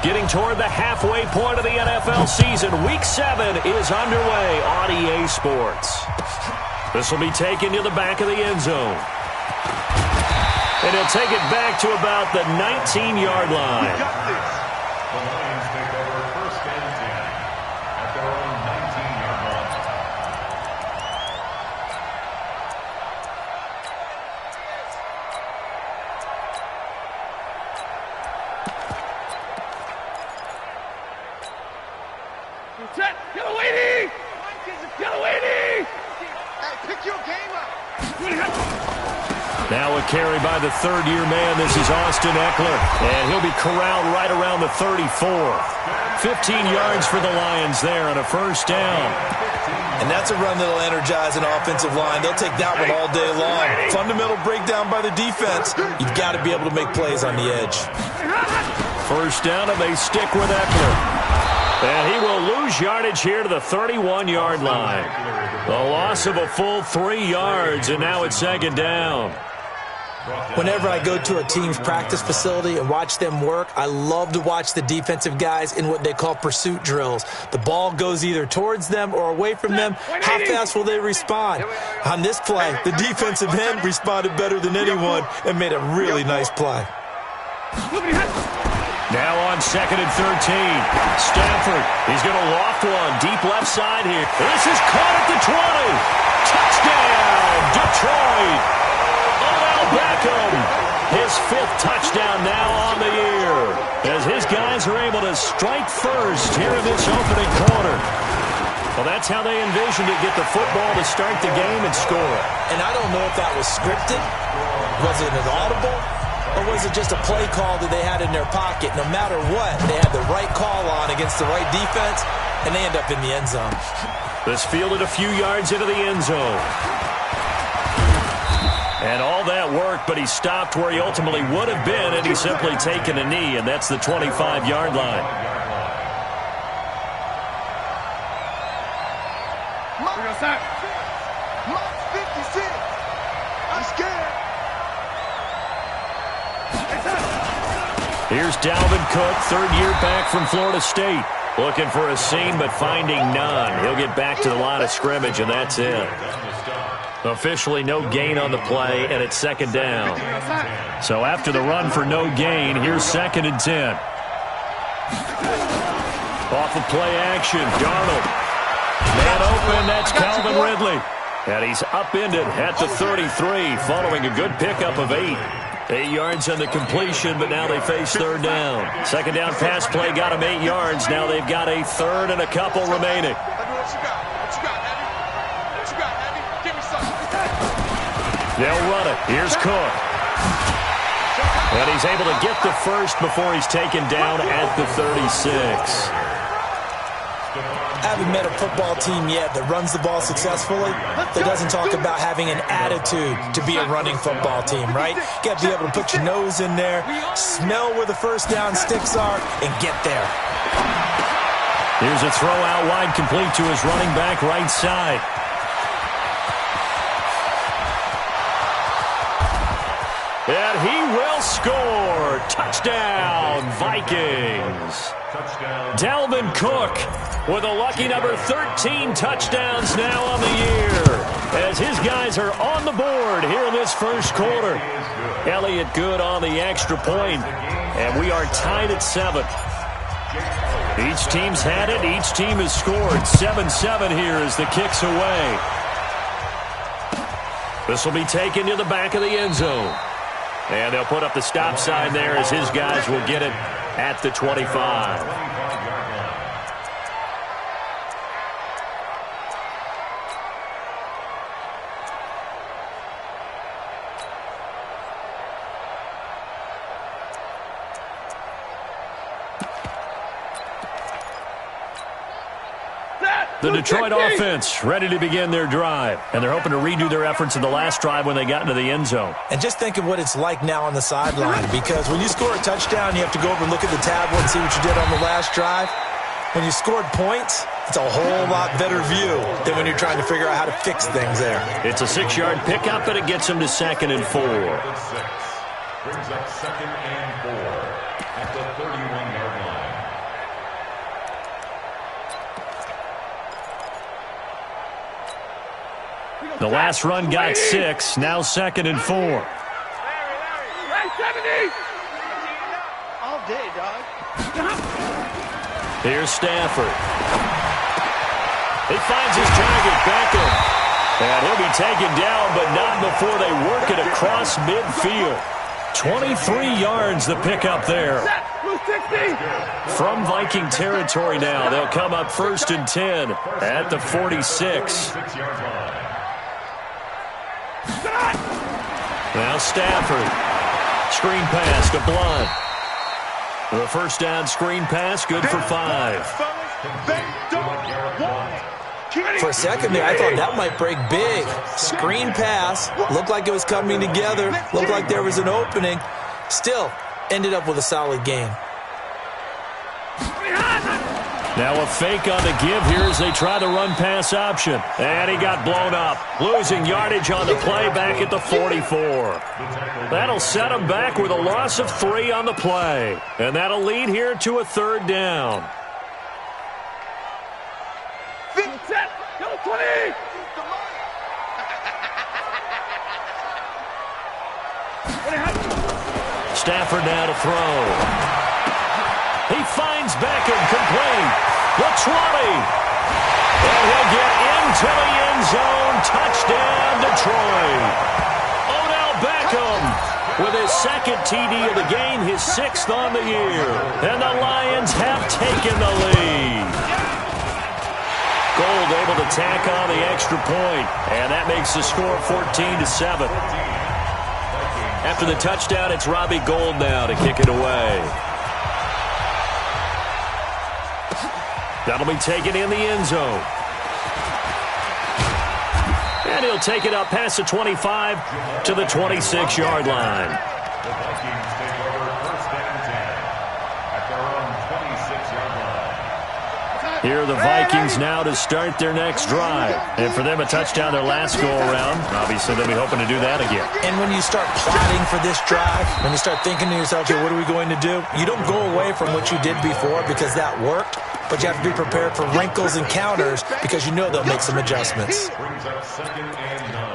Getting toward the halfway point of the NFL season. Week 7 is underway on EA Sports. This will be taken to the back of the end zone. And he'll take it back to about the 19-yard line. The Lions take over first and 10 at their own 19-yard line. Yellow lady! Yellow lady! Hey, pick your game up. Now a carry by the third-year man. This is Austin Eckler. And he'll be corralled right around the 34. 15 yards for the Lions there on a first down. And that's a run that'll energize an offensive line. They'll take that one all day long. Fundamental breakdown by the defense. You've got to be able to make plays on the edge. First down, and they stick with Eckler. And he will lose yardage here to the 31-yard line. The loss of a full 3 yards, and now it's second down. Whenever I go to a team's practice facility and watch them work, I love to watch the defensive guys in what they call pursuit drills. The ball goes either towards them or away from them. How fast will they respond? On this play, the defensive end responded better than anyone and made a really nice play. Now on second and 13. Stafford, he's going to loft one deep left side here. This is caught at the 20. Touchdown, Detroit. Odell Beckham, his 5th touchdown now on the year, as his guys are able to strike first here in this opening quarter. Well, that's how they envisioned it, get the football to start the game and score. And I don't know if that was scripted. Was it an audible? Or was it just a play call that they had in their pocket? No matter what, they had the right call on against the right defense, and they end up in the end zone. This fielded a few yards into the end zone. And all that worked, but he stopped where he ultimately would have been, and he's simply taken a knee, and that's the 25-yard line. Mark 56. I'm scared. Here's Dalvin Cook, 3rd year back from Florida State. Looking for a seam, but finding none. He'll get back to the line of scrimmage, and that's it. Officially no gain on the play, and it's second down. So after the run for no gain, here's second and 10. Off of play action, Darnold. Man open, that's Calvin Ridley. And he's upended at the 33, following a good pickup of 8. 8 yards on the completion, but now they face third down. Second down pass play got him 8 yards. Now they've got a third and a couple remaining. They'll run it. Here's Cook. And he's able to get the first before he's taken down at the 36. I haven't met a football team yet that runs the ball successfully that doesn't talk about having an attitude to be a running football team, right? You got to be able to put your nose in there, smell where the first down sticks are, and get there. Here's a throw out wide, complete to his running back right side. And he will score. Touchdown, Vikings. Dalvin Cook with a lucky number 13 touchdowns now on the year, as his guys are on the board here in this first quarter. Elliott good on the extra point, and we are tied at 7. Each team's had it. Each team has scored. 7-7 here as the kick's away. This will be taken to the back of the end zone. And they'll put up the stop sign there as his guys will get it at the 25. The Detroit offense ready to begin their drive, and they're hoping to redo their efforts in the last drive when they got into the end zone. And just think of what it's like now on the sideline, because when you score a touchdown, you have to go over and look at the tablet and see what you did on the last drive. When you scored points, it's a whole lot better view than when you're trying to figure out how to fix things there. It's a 6-yard pickup, and it gets them to 2nd and 4. Brings up 2nd and 4 at the 31-yard line. The last run got 6, now 2nd and 4. Hey, 70! All day, dog. Here's Stafford. He finds his target, Beckham. And he'll be taken down, but not before they work it across midfield. 23 yards the pickup there. From Viking territory now, they'll come up 1st and 10 at the 46. Now Stafford. Screen pass to Blunt. The first down screen pass, good for 5. For a second there, I thought that might break big. Screen pass. Looked like it was coming together. Looked like there was an opening. Still, ended up with a solid game. Now a fake on the give here as they try the run-pass option. And he got blown up. Losing yardage on the play back at the 44. That'll set him back with a loss of 3 on the play. And that'll lead here to a 3rd down. Stafford now to throw. He finds Beckham complete. The 20. And he'll get into the end zone. Touchdown, Detroit. Odell Beckham with his 2nd TD of the game, his 6th on the year. And the Lions have taken the lead. Gold able to tack on the extra point. And that makes the score 14-7. After the touchdown, it's Robbie Gould now to kick it away. That'll be taken in the end zone. And he'll take it up past the 25 to the 26-yard line. The Vikings take over 1st and 10 at their own 26-yard line. Here are the Vikings now to start their next drive. And for them, a touchdown their last go-around. Obviously, they'll be hoping to do that again. And when you start plotting for this drive, when you start thinking to yourself, okay, what are we going to do? You don't go away from what you did before because that worked, but you have to be prepared for wrinkles and counters because you know they'll make some adjustments. Brings up 2nd and 9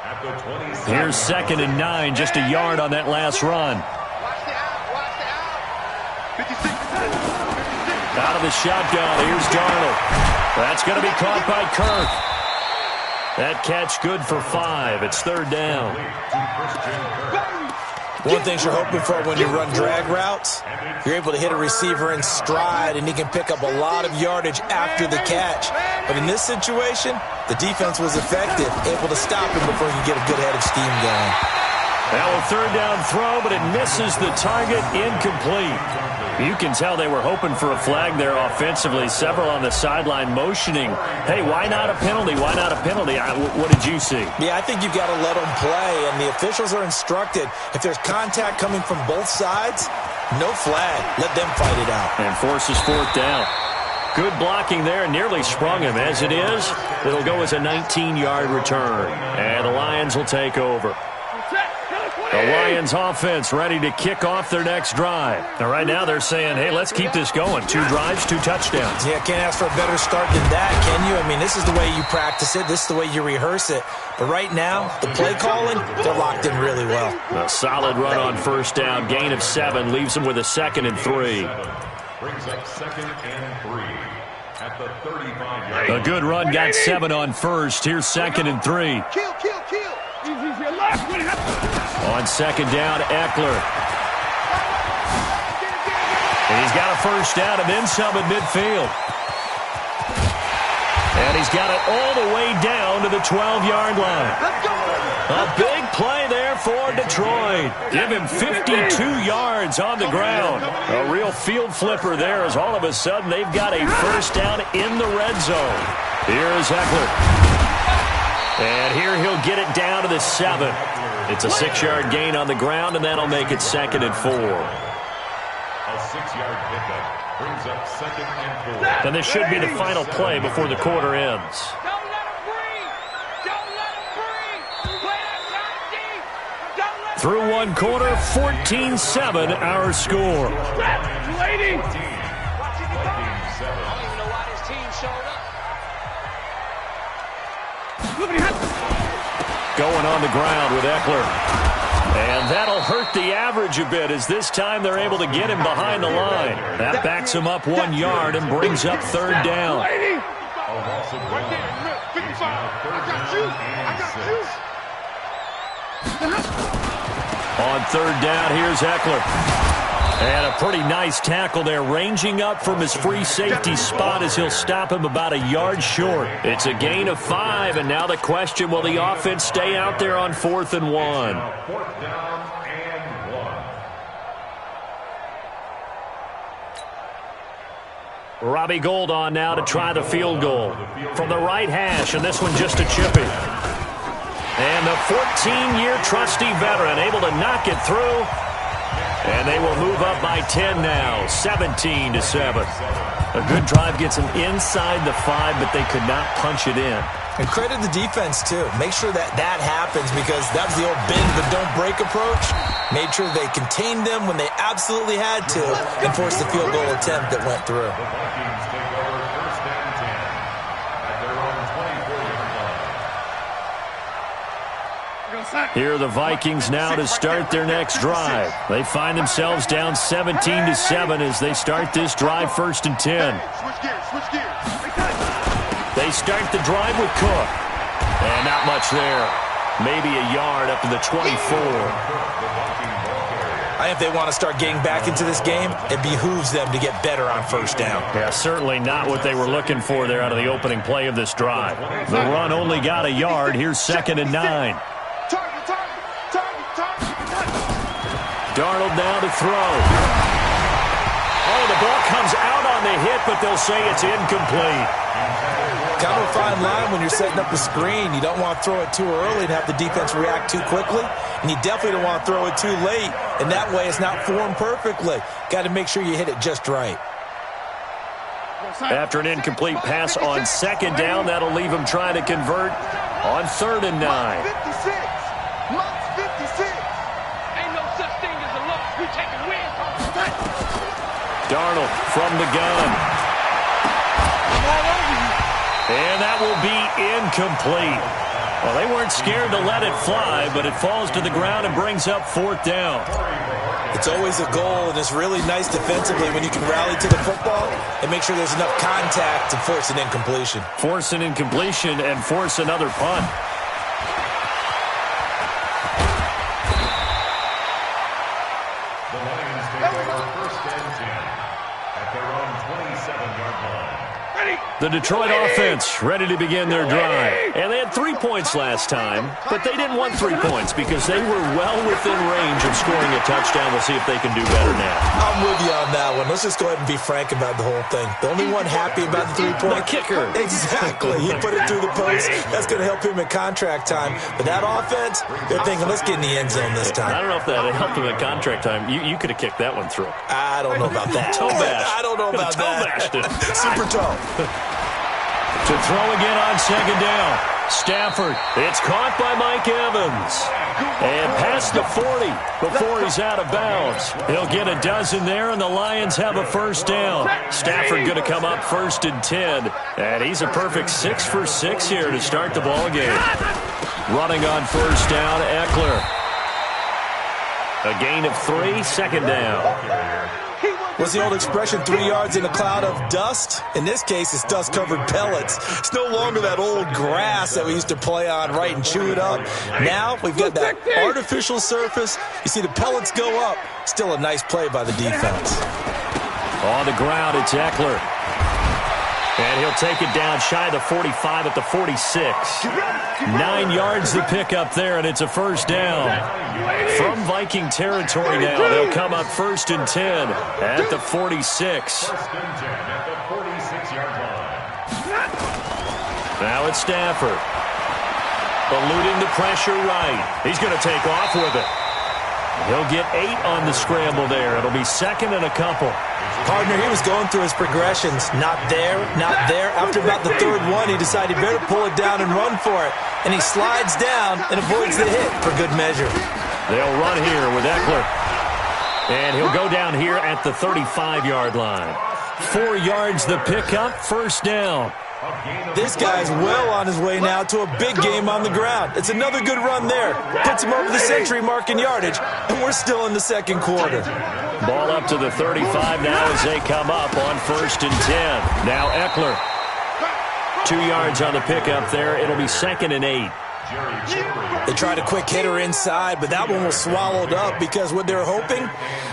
at the 26. Here's 2nd and 9, just a yard on that last run. Watch the out. 56. Out of the shotgun, here's Darnold. That's going to be caught by Kirk. That catch good for 5. It's 3rd down. One thing you're hoping for when you run drag routes, you're able to hit a receiver in stride, and he can pick up a lot of yardage after the catch. But in this situation, the defense was effective, able to stop him before he could get a good head of steam going. Now a 3rd down throw, but it misses the target, incomplete. You can tell they were hoping for a flag there offensively. Several on the sideline motioning, hey, why not a penalty? Why not a penalty? What did you see? Yeah, I think you've got to let them play, and the officials are instructed. If there's contact coming from both sides, no flag. Let them fight it out. And forces 4th down. Good blocking there, nearly sprung him. As it is, it'll go as a 19-yard return. And the Lions will take over. The Lions offense ready to kick off their next drive. Now, right now they're saying, hey, let's keep this going. 2 drives, 2 touchdowns. Yeah, can't ask for a better start than that, can you? I mean, this is the way you practice it. This is the way you rehearse it. But right now, the play calling, they're locked in really well. A solid run on 1st down. Gain of 7 leaves them with a 2nd and 3. Brings up 2nd and 3 at the 35-yard line. A good run got 7 on 1st. Here's 2nd and 3. Kill. On 2nd down, Eckler. And he's got a 1st down and then some at midfield. And he's got it all the way down to the 12-yard line. A big play there for Detroit. Give him 52 yards on the ground. A real field flipper there as all of a sudden they've got a 1st down in the red zone. Here's Eckler. And here he'll get it down to the 7. It's a 6-yard gain on the ground, and that'll make it 2nd and 4. A 6-yard pickup brings up 2nd and 4. And this should be the final play before the quarter ends. Don't let him breathe. Don't let him breathe. Play that time deep. Through one quarter, 14-7 our score. Lady. Vikings 7. I don't even know why this team showed up. Going on the ground with Eckler. And that'll hurt the average a bit as this time they're able to get him behind the line. That backs him up 1 yard and brings up third down. On third down, here's Eckler. And a pretty nice tackle there, ranging up from his free safety spot as he'll stop him about a yard short. It's a gain of 5, and now the question, will the offense stay out there on 4th and 1? 4th down and 1. Robbie Gould on now to try the field goal from the right hash, and this one just a chippy. And the 14-year trusty veteran able to knock it through. And they will move up by 10 now, 17-7. A good drive gets them inside the 5, but they could not punch it in. And credit the defense, too. Make sure that happens because that was the old bend but don't break approach. Made sure they contained them when they absolutely had to and forced the field goal attempt that went through. The Vikings take over 1st and 10 at their own 24-yard line. Here are the Vikings now to start their next drive. They find themselves down 17-7 as they start this drive 1st and 10. They start the drive with Cook. And not much there. Maybe a yard up to the 24. If they want to start getting back into this game, it behooves them to get better on 1st down. Yeah, certainly not what they were looking for there out of the opening play of this drive. The run only got a yard. Here's 2nd and 9. Darnold now to throw. Oh, the ball comes out on the hit, but they'll say it's incomplete. Kind of a fine line when you're setting up the screen. You don't want to throw it too early and have the defense react too quickly, and you definitely don't want to throw it too late, and that way it's not formed perfectly. Got to make sure you hit it just right. After an incomplete pass on 2nd down, that'll leave him trying to convert on 3rd and 9. Darnold from the gun. And that will be incomplete. Well, they weren't scared to let it fly, but it falls to the ground and brings up 4th down. It's always a goal, and it's really nice defensively when you can rally to the football and make sure there's enough contact to force an incompletion. Force an incompletion and force another punt. The Lions take over 1st and 10 at their own 27-yard line. The Detroit offense ready to begin their drive. And they had 3 points last time, but they didn't want 3 points because they were well within range of scoring a touchdown. We'll see if they can do better now. I'm with you on that one. Let's just go ahead and be frank about the whole thing. The only one happy about the 3-point kicker. Exactly. He put it through the post. That's going to help him in contract time. But that offense, they're thinking, let's get in the end zone this time. I don't know if that helped him in contract time. You could have kicked that one through. I don't know about that. Toe bash. I don't know about that. Toe bashed it. Super toe. To throw again on 2nd down. Stafford. It's caught by Mike Evans. And past the 40 before he's out of bounds. He'll get a dozen there, and the Lions have a 1st down. Stafford going to come up 1st and 10. And he's a perfect 6 for 6 here to start the ball game. Running on 1st down, Eckler. A gain of 3, 2nd down. What's the old expression, 3 yards in a cloud of dust? In this case, it's dust-covered pellets. It's no longer that old grass that we used to play on, right, and chew it up. Now, we've got that artificial surface. You see the pellets go up. Still a nice play by the defense. On the ground, it's Eckler. And he'll take it down shy of the 45 at the 46. 9 yards to pick up there, and it's a 1st down. From Viking territory now, they'll come up 1st and 10 at the 46. 1st and 10 at the 46-yard line. Now it's Stafford. Eluding the pressure right. He's going to take off with it. He'll get 8 on the scramble there. It'll be 2nd and a couple. Partner, he was going through his progressions. Not there, not there. After about the 3rd one, he decided he better pull it down and run for it. And he slides down and avoids the hit for good measure. They'll run here with Eckler. And he'll go down here at the 35-yard line. 4 yards the pickup, 1st down. This guy's well on his way now to a big game on the ground. It's another good run there. Puts him over the century mark in yardage, and we're still in the second quarter. Ball up to the 35 now as they come up on 1st and 10. Now Eckler. 2 yards on the pickup there. It'll be 2nd and 8. They tried a quick hitter inside, but that one was swallowed up because what they're hoping,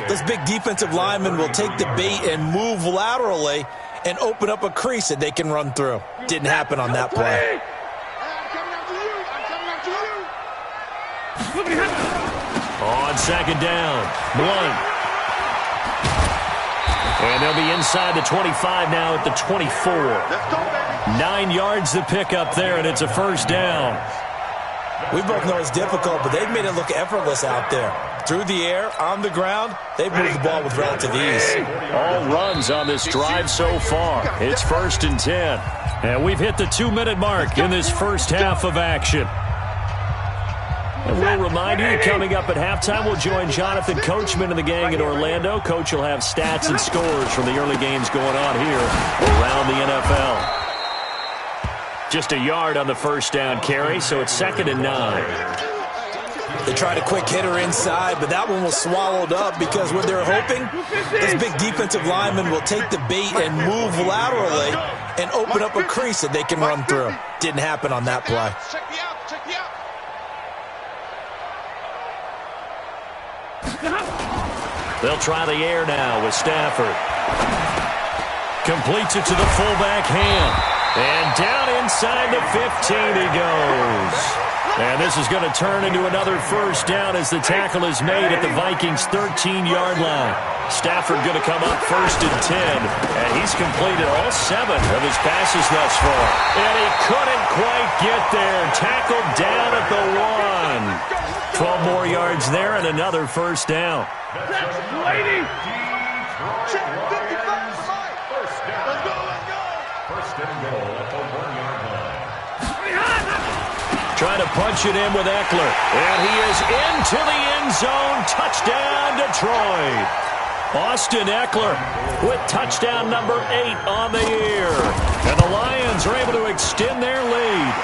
this big defensive lineman will take the bait and move laterally and open up a crease that they can run through. Didn't happen on that play. On 2nd down, Blunt. And they'll be inside the 25 now at the 24. 9 yards to pick up there, and it's a 1st down. We both know it's difficult, but they've made it look effortless out there. Through the air, on the ground, they've moved the ball with relative ease. All runs on this drive so far. It's 1st and 10. And we've hit the 2-minute mark in this first half of action. And we'll remind you, coming up at halftime, we'll join Jonathan Coachman and the gang in Orlando. Coach will have stats and scores from the early games going on here around the NFL. Just a yard on the 1st down carry, so it's 2nd and 9. They tried a quick hitter inside, but that one was swallowed up because what they're hoping, this big defensive lineman will take the bait and move laterally and open up a crease that they can run through. Didn't happen on that play. They'll try the air now with Stafford. Completes it to the fullback Ham. And down inside the 15 he goes. And this is going to turn into another 1st down as the tackle is made at the Vikings' 13-yard line. Stafford going to come up 1st and 10. And he's completed all 7 of his passes thus far. And he couldn't quite get there. Tackled down at the 1. 12 more yards there and another 1st down. Lady! Check 55 for Mike. Let's go. 1st and goal at the 1-yard line. Trying to punch it in with Eckler. And he is into the end zone. Touchdown, Detroit. Austin Eckler with touchdown number 8 on the year. And the Lions are able to extend their lead.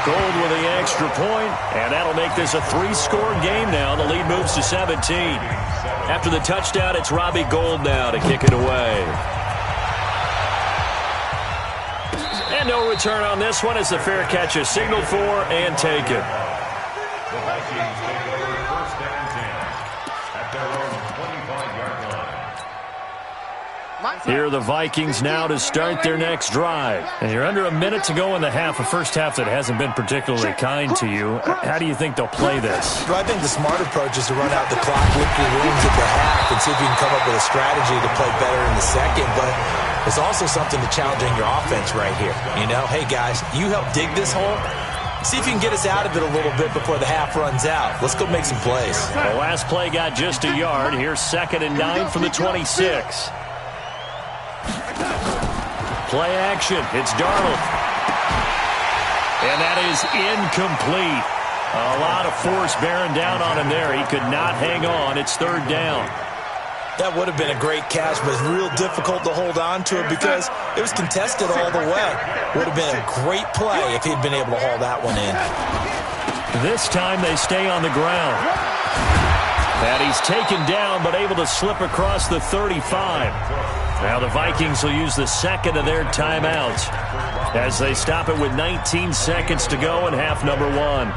Gold with the extra point, and that'll make this a 3-score game now. The lead moves to 17. After the touchdown, it's Robbie Gould now to kick it away. And no return on this one as the fair catch is signaled for and taken. The Vikings take over 1st and 10 at their own 25-yard line. Here are the Vikings now to start their next drive. And you're under a minute to go in the half, a first half that hasn't been particularly kind to you. How do you think they'll play this? Well, I think the smart approach is to run out the clock, lick your wounds at the half, and see if you can come up with a strategy to play better in the second. But there's also something to challenging your offense right here. You know, hey, guys, you help dig this hole. See if you can get us out of it a little bit before the half runs out. Let's go make some plays. The last play got just a yard. Here's 2nd and 9 from the 26. Play action. It's Darnold. And that is incomplete. A lot of force bearing down on him there. He could not hang on. It's 3rd down. That would have been a great catch, but it's real difficult to hold on to it because it was contested all the way. Would have been a great play if he'd been able to haul that one in. This time they stay on the ground. And he's taken down but able to slip across the 35. Now the Vikings will use the 2nd of their timeouts as they stop it with 19 seconds to go in half number 1.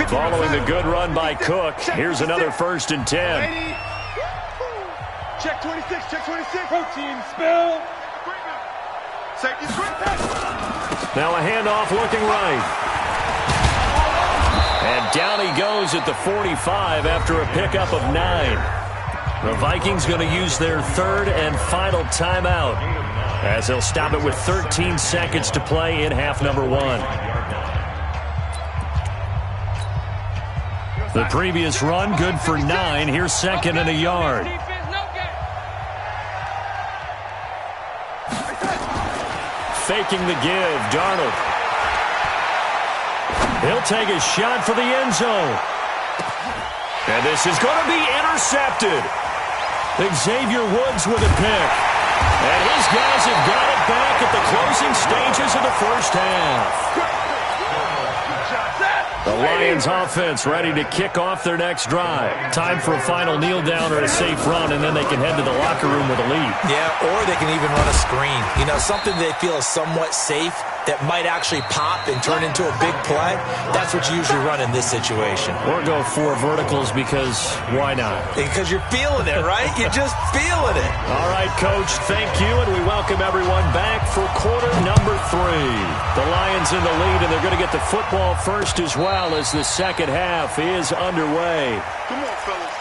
Following the good run by Cook, here's another 1st and 10. Check 26, check 26. Protein spill. Safety screen. Now a handoff looking right. And down he goes at the 45 after a pickup of 9. The Vikings going to use their 3rd and final timeout as they'll stop it with 13 seconds to play in half number 1. The previous run good for 9. Here's 2nd and a yard. Faking the give, Darnold. He'll take a shot for the end zone. And this is going to be intercepted. Xavier Woods with a pick. And his guys have got it back at the closing stages of the first half. The Lions offense ready to kick off their next drive. Time for a final kneel down or a safe run, and then they can head to the locker room with a lead. Yeah, or they can even run a screen. You know, something they feel is somewhat safe that might actually pop and turn into a big play. That's what you usually run in this situation. Or go 4 verticals because why not? Because you're feeling it, right? You're just feeling it. All right, Coach, thank you, and we welcome everyone back for quarter number 3. The Lions in the lead, and they're going to get the football first as well as the second half is underway. Come on, fellas.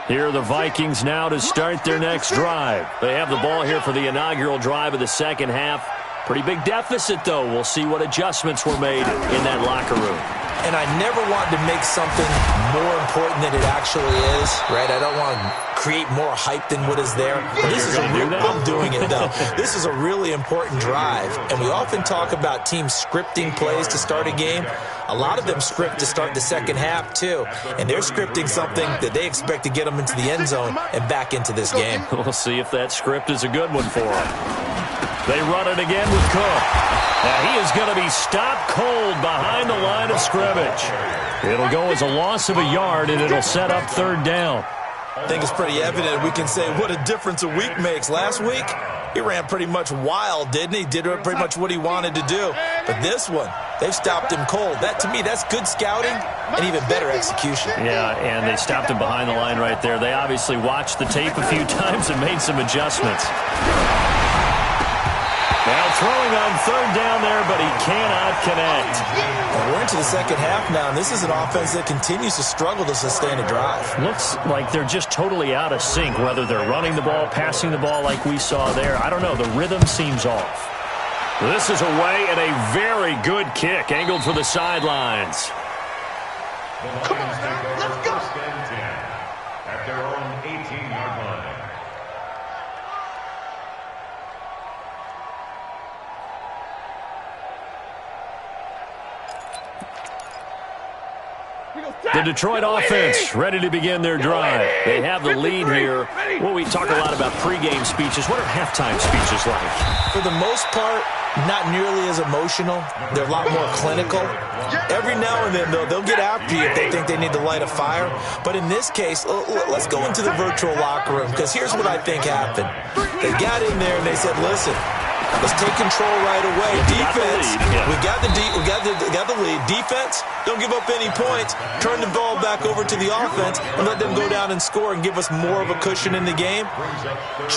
Here are the Vikings now to start their next drive. They have the ball here for the inaugural drive of the second half. Pretty big deficit, though. We'll see what adjustments were made in that locker room. And I never want to make something more important than it actually is, right? I don't want to create more hype than what is there. But this is I'm doing it, though. This is a really important drive. And we often talk about teams scripting plays to start a game. A lot of them script to start the second half, too. And they're scripting something that they expect to get them into the end zone and back into this game. We'll see if that script is a good one for them. They run it again with Cook. Now he is going to be stopped cold behind the line of scrimmage. It'll go as a loss of a yard, and it'll set up third down. I think it's pretty evident we can say what a difference a week makes. Last week, he ran pretty much wild, didn't he? Did pretty much what he wanted to do. But this one, they've stopped him cold. That, to me, that's good scouting and even better execution. Yeah, and they stopped him behind the line right there. They obviously watched the tape a few times and made some adjustments. Now throwing on third down there, but he cannot connect. And we're into the second half now, and this is an offense that continues to struggle to sustain a drive. Looks like they're just totally out of sync, whether they're running the ball, passing the ball like we saw there. I don't know. The rhythm seems off. This is away and a very good kick, angled for the sidelines. The Lions take over first and 10 at their own 18-yard line. The Detroit offense ready to begin their drive. They have the lead here. Well, we talk a lot about pregame speeches. What are halftime speeches like? For the most part, not nearly as emotional. They're a lot more clinical. Every now and then, though, they'll get after you if they think they need to light a fire. But in this case, let's go into the virtual locker room, because here's what I think happened. They got in there and they said, listen, let's take control right away. Defense, we got the lead. Defense, don't give up any points. Turn the ball back over to the offense and let them go down and score and give us more of a cushion in the game.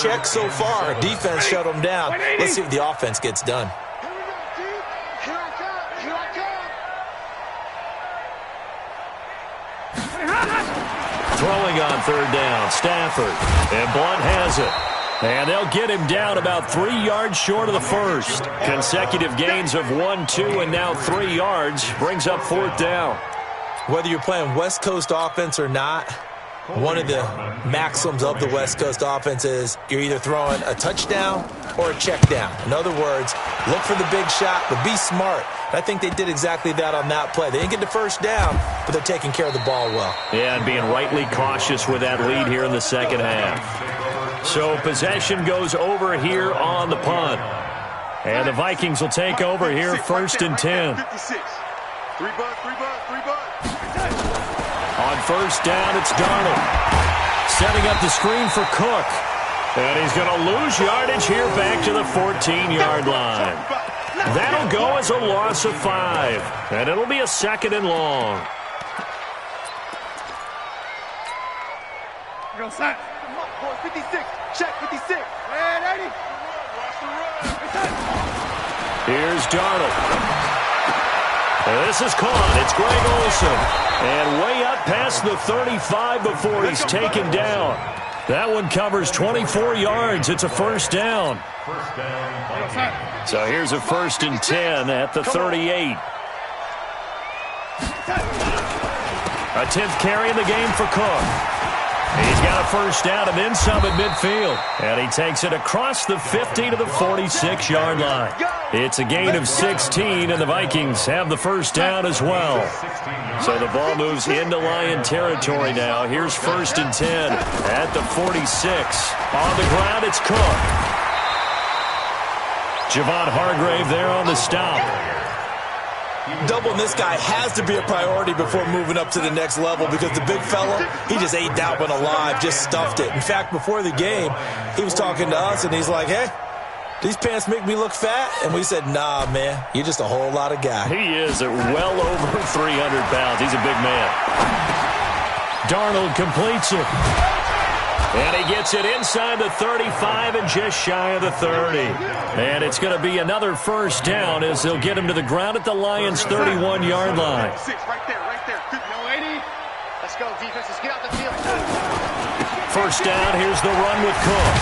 Check so far. Defense shut them down. Let's see if the offense gets done. Throwing on third down, Stafford. And Blunt has it. And they'll get him down about 3 yards short of the first. Consecutive gains of 1, 2, and now 3 yards brings up fourth down. Whether you're playing West Coast offense or not, one of the maxims of the West Coast offense is you're either throwing a touchdown or a check down. In other words, look for the big shot, but be smart. I think they did exactly that on that play. They didn't get the first down, but they're taking care of the ball well. Yeah, and being rightly cautious with that lead here in the second half. So possession goes over here on the punt. And the Vikings will take over here first and 10. 56. 3 bucks. On first down, it's Darnold. Setting up the screen for Cook. And he's going to lose yardage here back to the 14-yard line. That'll go as a loss of 5. And it'll be a second and long. Go, son. 56. Check 56. Man, 80. Here's Darnold. This is caught. It's Greg Olsen. And way up past the 35 before he's taken down. That one covers 24 yards. It's a first down. So here's a first and 10 at the 38. A 10th carry in the game for Cook. He's got a first down and then some at midfield. And he takes it across the 50 to the 46-yard line. It's a gain of 16, and the Vikings have the first down as well. So the ball moves into Lion territory now. Here's 1st and 10 at the 46. On the ground, it's Cook. Javon Hargrave there on the stop. Doubling this guy has to be a priority before moving up to the next level because the big fella, he just ate that one alive, just stuffed it. In fact, before the game, he was talking to us, and he's like, hey, these pants make me look fat? And we said, nah, man, you're just a whole lot of guy. He is at well over 300 pounds. He's a big man. Darnold completes it. And he gets it inside the 35 and just shy of the 30. And it's going to be another first down as they'll get him to the ground at the Lions' 31-yard line. Right there. No, 80. Let's go, defense. Let's get out the field. First down, here's the run with Cook.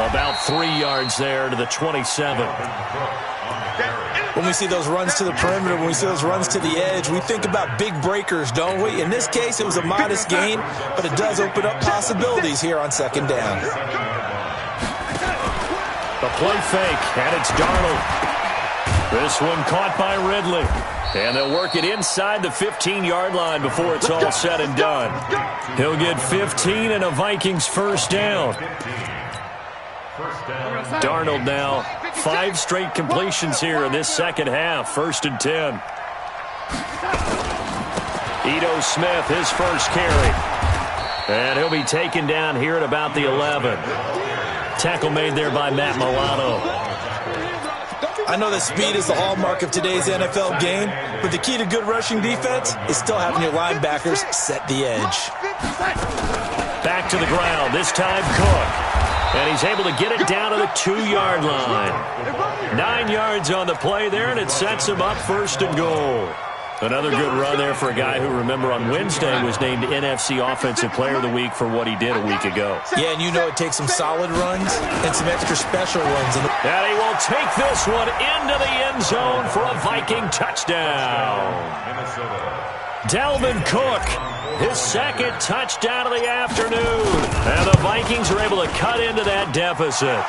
About 3 yards there to the 27. When we see those runs to the perimeter, when we see those runs to the edge, we think about big breakers, don't we? In this case, it was a modest gain, but it does open up possibilities here on 2nd down. The play fake, and it's Darnold. This one caught by Ridley. And they'll work it inside the 15-yard line before it's all said and done. He'll get 15 and a Vikings first down. Darnold now 5 straight completions here in this second half. 1st and 10. Ito Smith, his first carry. And he'll be taken down here at about the 11. Tackle made there by Matt Milano. I know that speed is the hallmark of today's NFL game, but the key to good rushing defense is still having your linebackers set the edge. Back to the ground, this time Cook. And he's able to get it down to the 2-yard line. 9 yards on the play there, and it sets him up 1st and goal. Another good run there for a guy who, remember, on Wednesday was named NFC Offensive Player of the Week for what he did a week ago. Yeah, and you know it takes some solid runs and some extra special runs. And he will take this one into the end zone for a Viking touchdown. Dalvin Cook, his 2nd touchdown of the afternoon. And the Vikings are able to cut into that deficit.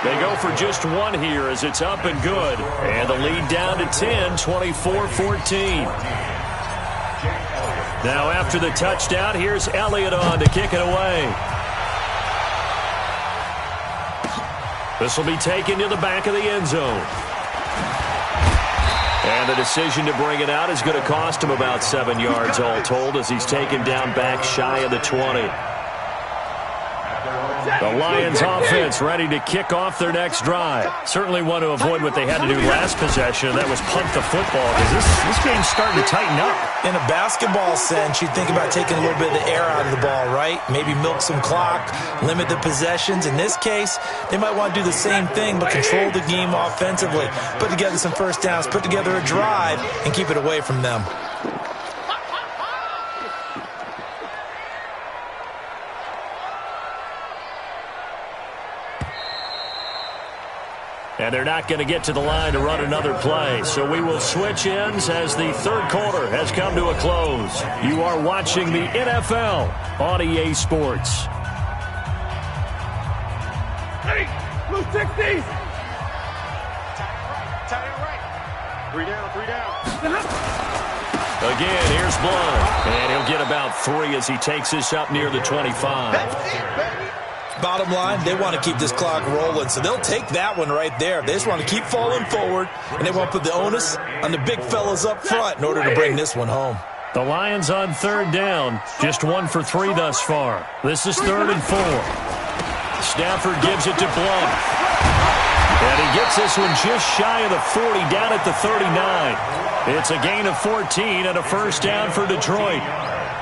They go for just one here as it's up and good. And the lead down to 10, 24-14. Now after the touchdown, here's Elliott on to kick it away. This will be taken to the back of the end zone. And the decision to bring it out is going to cost him about 7 yards all told as he's taken down back shy of the 20. The Lions offense ready to kick off their next drive. Certainly want to avoid what they had to do last possession. That was punt the football because this game's starting to tighten up. In a basketball sense, you'd think about taking a little bit of the air out of the ball, right? Maybe milk some clock, limit the possessions. In this case, they might want to do the same thing but control the game offensively. Put together some first downs, put together a drive, and keep it away from them. And they're not going to get to the line to run another play. So we will switch ends as the 3rd quarter has come to a close. You are watching the NFL on EA Sports. Hey, blue 60s. Tie it right. 3 down. Again, here's Blunt. And he'll get about 3 as he takes this up near the 25. That's it, baby. Bottom line, they want to keep this clock rolling, so they'll take that one right there. They just want to keep falling forward, and they want to put the onus on the big fellas up front in order to bring this one home. The Lions on 3rd down, just 1 for 3 thus far. This is 3rd and 4. Stafford gives it to Blunt. And he gets this one just shy of the 40, down at the 39. It's a gain of 14 and a first down for Detroit.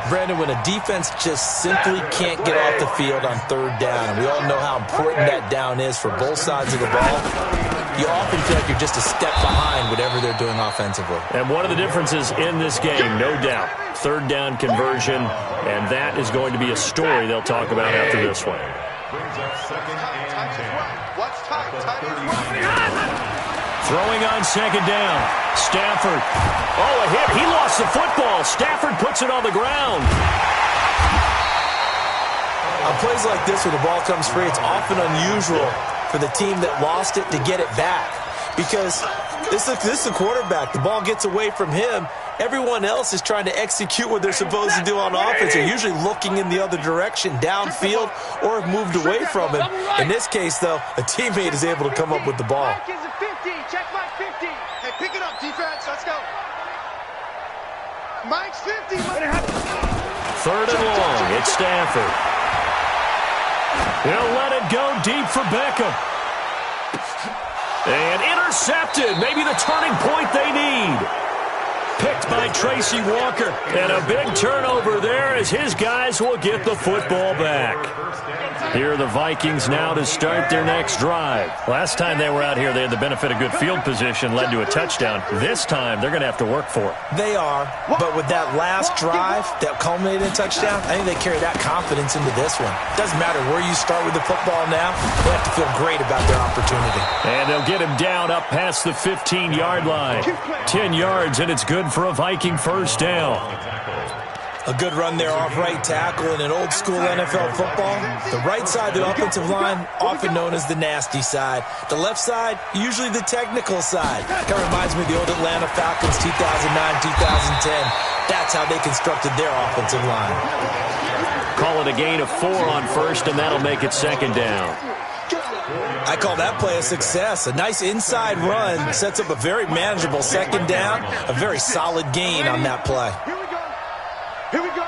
Brandon, when a defense just simply can't get off the field on 3rd down, and we all know how important that down is for both sides of the ball, you often feel like you're just a step behind whatever they're doing offensively. And one of the differences in this game, no doubt, 3rd down conversion, and that is going to be a story they'll talk about after this one. Throwing on 2nd down. Stafford. Oh, a hit. He lost the football. Stafford puts it on the ground. On plays like this, when the ball comes free, it's often unusual for the team that lost it to get it back. Because this is the quarterback. The ball gets away from him. Everyone else is trying to execute what they're supposed to do on offense. They're usually looking in the other direction, downfield, or have moved away from him. In this case, though, a teammate is able to come up with the ball. Check Mike 50. Hey, pick it up, defense. Let's go. Mike's 50. Third and long. It's Stafford. He'll let it go deep for Beckham. And intercepted. Maybe the turning point they need. Picked by Tracy Walker. And a big turnover there as his guys will get the football back. Here are the Vikings now to start their next drive. Last time they were out here, they had the benefit of good field position, led to a touchdown. This time, they're going to have to work for it. They are, but with that last drive that culminated in a touchdown, I think they carry that confidence into this one. Doesn't matter where you start with the football now, they have to feel great about their opportunity. And they'll get him down up past the 15-yard line. 10 yards, and it's good for a Viking first down. A good run there off right tackle in an old-school NFL football. The right side of the offensive line, often known as the nasty side. The left side, usually the technical side. Kind of reminds me of the old Atlanta Falcons 2009-2010. That's how they constructed their offensive line. Call it a gain of 4 on first, and that'll make it second down. I call that play a success. A nice inside run sets up a very manageable second down. A very solid gain on that play. Here we go.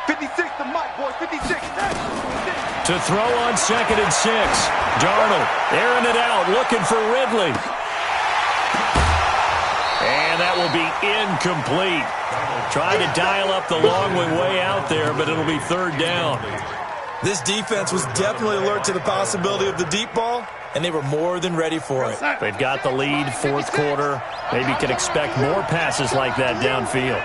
56 to Mike, boys. 56. To throw on second and 6. Darnold airing it out, looking for Ridley. And that will be incomplete. Tried to dial up the long way out there, but it'll be third down. This defense was definitely alert to the possibility of the deep ball, and they were more than ready for it. They've got the lead, fourth quarter. Maybe can expect more passes like that downfield.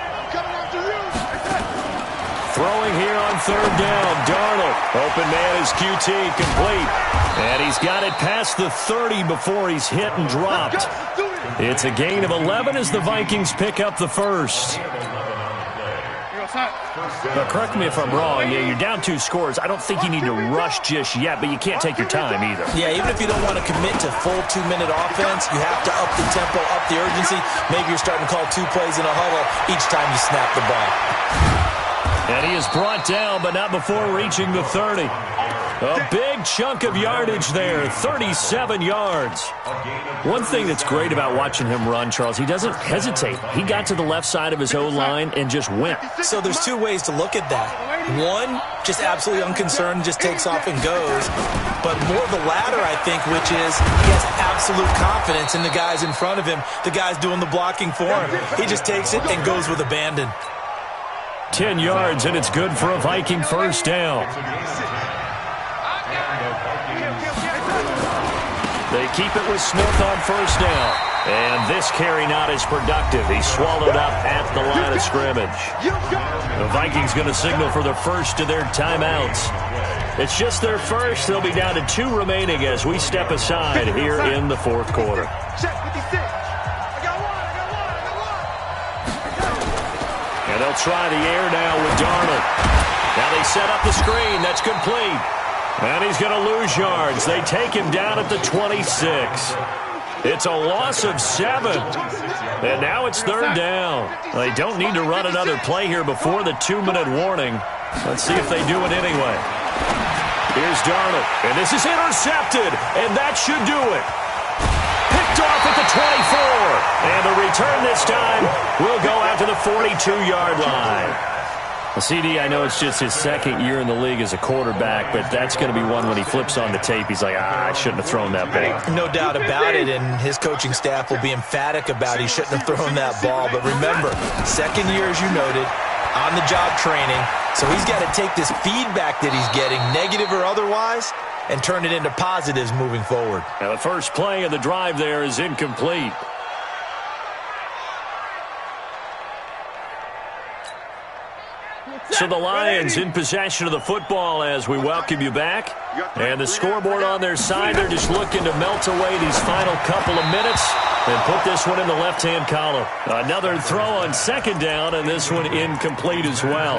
Throwing here on third down, Darnold. Open man is QT, complete. And he's got it past the 30 before he's hit and dropped. It's a gain of 11 as the Vikings pick up the first. Now, correct me if I'm wrong. Yeah, you're down 2 scores. I don't think you need to rush just yet, but you can't take your time either. Yeah, even if you don't want to commit to full 2-minute offense, you have to up the tempo, up the urgency. Maybe you're starting to call 2 plays in a huddle each time you snap the ball. And he is brought down, but not before reaching the 30. A big chunk of yardage there, 37 yards. One thing that's great about watching him run, Charles, he doesn't hesitate. He got to the left side of his O-line and just went. So there's 2 ways to look at that. One, just absolutely unconcerned, just takes off and goes. But more the latter, I think, which is he has absolute confidence in the guys in front of him, the guys doing the blocking for him. He just takes it and goes with abandon. 10 yards, and it's good for a Viking first down. They keep it with Smith on first down. And this carry not as productive. He's swallowed up at the line of scrimmage. The Vikings going to signal for the first of their timeouts. It's just their first. They'll be down to 2 remaining as we step aside here in the fourth quarter. And they'll try the air now with Darnold. Now they set up the screen. That's complete. And he's going to lose yards. They take him down at the 26. It's a loss of 7. And now it's third down. They don't need to run another play here before the 2-minute warning. Let's see if they do it anyway. Here's Darnold. And this is intercepted. And that should do it. Picked off at the 24. And the return this time will go out to the 42-yard line. CD, I know it's just his second year in the league as a quarterback, but that's going to be one when he flips on the tape. He's like, I shouldn't have thrown that ball. No doubt about it, and his coaching staff will be emphatic about he shouldn't have thrown that ball. But remember, second year, as you noted, on-the-job training. So he's got to take this feedback that he's getting, negative or otherwise, and turn it into positives moving forward. Now the first play of the drive there is incomplete. So the Lions in possession of the football as we welcome you back. And the scoreboard on their side, they're just looking to melt away these final couple of minutes and put this one in the left-hand column. Another throw on second down, and this one incomplete as well.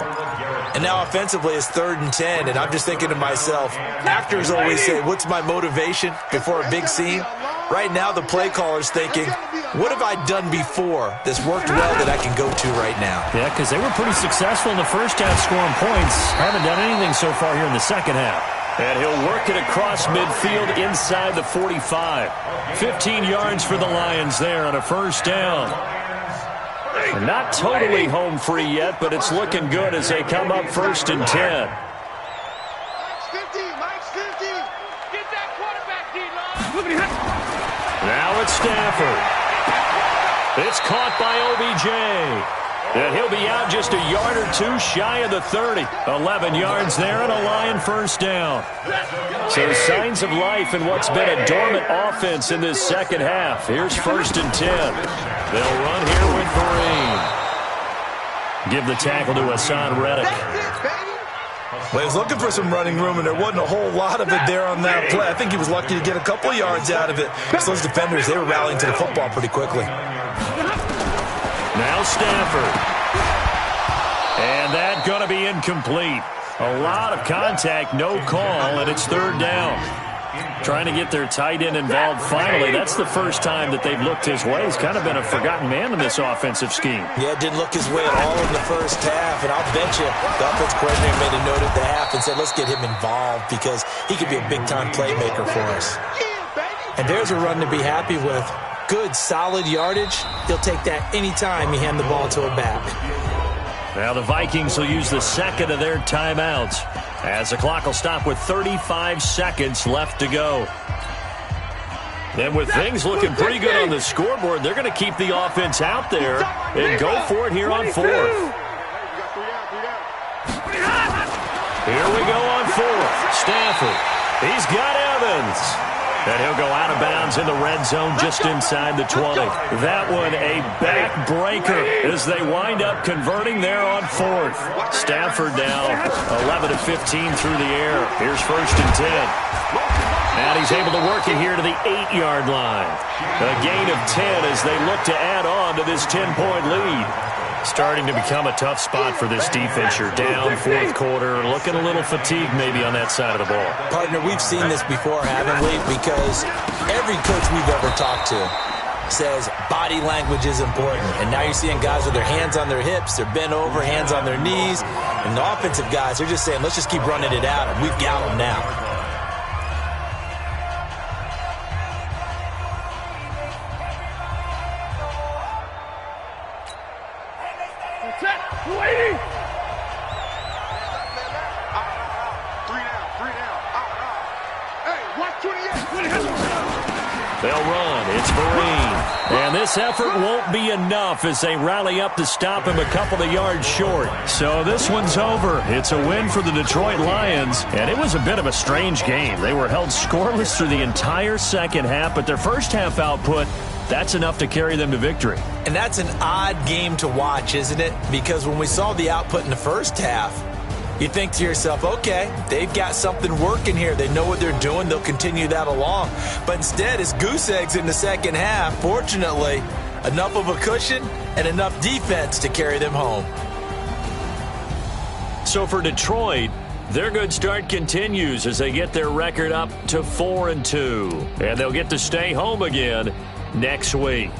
And now offensively it's 3rd and 10, and I'm just thinking to myself, actors always say, what's my motivation before a big scene? Right now the play caller's thinking, what have I done before that's worked well that I can go to right now? Yeah, because they were pretty successful in the first half scoring points. Haven't done anything so far here in the second half. And he'll work it across midfield inside the 45. 15 yards for the Lions there on a first down. And not totally home free yet, but it's looking good as they come up 1st and 10. Now it's Stafford. It's caught by OBJ. And he'll be out just a yard or two shy of the 30. 11 yards there and a Lion first down. So signs of life in what's been a dormant offense in this second half. Here's 1st and 10. They'll run here with Vereen. Give the tackle to Hassan Reddick. Well, he was looking for some running room, and there wasn't a whole lot of it there on that play. I think he was lucky to get a couple of yards out of it. Because those defenders, they were rallying to the football pretty quickly. Now Stafford. And that's going to be incomplete. A lot of contact, no call, and it's 3rd down. Trying to get their tight end involved finally. That's the first time that they've looked his way. He's kind of been a forgotten man in this offensive scheme. Yeah, it didn't look his way at all in the first half, and I'll bet you the offense coordinator made a note at the half and said, let's get him involved because he could be a big-time playmaker for us. And there's a run to be happy with. Good, solid yardage. He'll take that anytime you hand the ball to a back. Now the Vikings will use the second of their timeouts as the clock will stop with 35 seconds left to go. And with things looking pretty good on the scoreboard, they're going to keep the offense out there and go for it here on 4th. Here we go on 4th. Stafford. He's got Evans. And he'll go out of bounds in the red zone just inside the 20. That one a backbreaker as they wind up converting there on 4th. Stafford now 11 of 15 through the air. Here's 1st and 10. And he's able to work it here to the 8-yard line. A gain of 10 as they look to add on to this 10-point lead. Starting to become a tough spot for this defense. You're down 4th quarter, looking a little fatigued maybe on that side of the ball. Partner, we've seen this before, haven't we? Because every coach we've ever talked to says body language is important. And now you're seeing guys with their hands on their hips, they're bent over, hands on their knees. And the offensive guys, they're just saying, let's just keep running it out, and we've got them now. They'll run. It's Vereen. And this effort won't be enough as they rally up to stop him a couple of yards short. So this one's over. It's a win for the Detroit Lions. And it was a bit of a strange game. They were held scoreless through the entire second half, but their first half output, that's enough to carry them to victory. And that's an odd game to watch, isn't it? Because when we saw the output in the first half, you think to yourself, okay, they've got something working here. They know what they're doing. They'll continue that along. But instead, it's goose eggs in the second half. Fortunately, enough of a cushion and enough defense to carry them home. So for Detroit, their good start continues as they get their record up to 4-2. And they'll get to stay home again next week.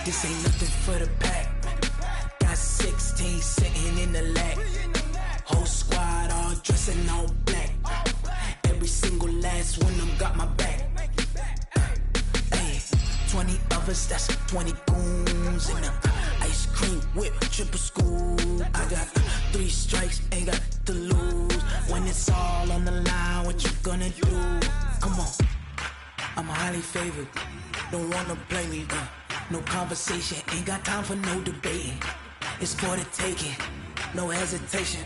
This ain't nothing for the pack. Got 16 sitting in the lag. Whole squad all dressing all black. Every single last one of them got my back. Hey, 20 of us, that's 20 goons in them. Ice cream whip, triple scoop. I got 3 strikes, ain't got to lose. When it's all on the line, what you gonna do? Come on, I'ma holler highly favored. Don't wanna play me, no conversation, ain't got time for no debating. It's for the taking, no hesitation,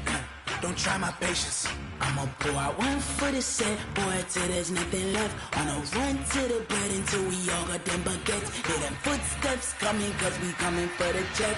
don't try my patience. I'ma pull out one for the set, boy, till there's nothing left. On a run to the bread until we all got them baguettes. Hear them footsteps coming, cause we coming for the check.